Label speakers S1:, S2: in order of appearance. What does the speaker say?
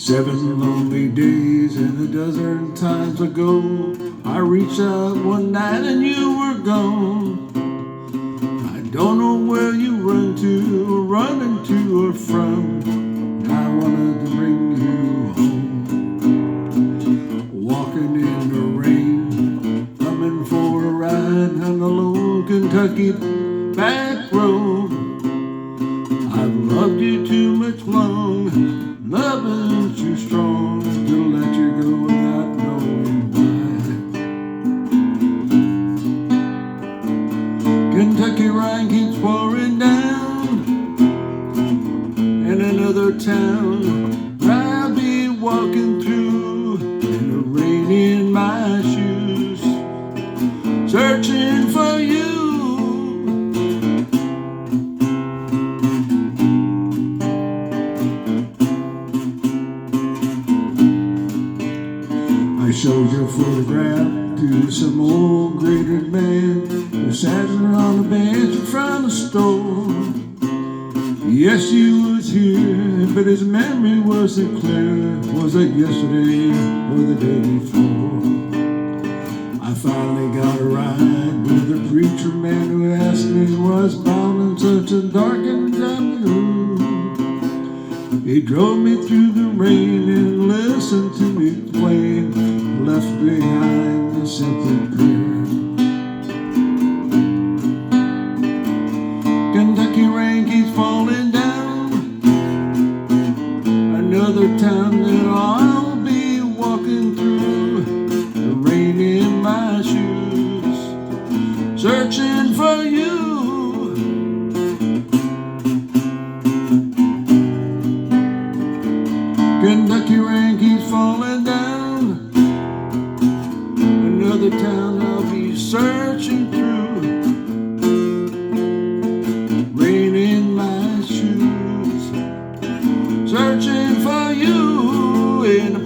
S1: 7 lonely days and a dozen times ago, I reached out one night and you were gone. I don't know where you run to, or running to or from. I wanted to bring you home. Walking in the rain, coming for a ride on the lone Kentucky back road. I've loved you too much long, loving too strong to let you go without knowing why. Kentucky rain keeps pouring down, in another town I'll be walking through, in the rain in my shoes, searching for you. I showed your photograph to some old graded man who sat on a bench in front of the store. Yes, he was here, but his memory wasn't clear. Was it yesterday or the day before? I finally got a ride with a preacher man who asked me was bound in such a dark and dumb room. He drove me through the rain and listened to me plain, left behind a simple prayer. Kentucky rain keeps falling down, another town that I'll be walking through, the rain in my shoes, searching for you. Kentucky rain keeps falling down, another town I'll be searching through, rain in my shoes, searching for you in a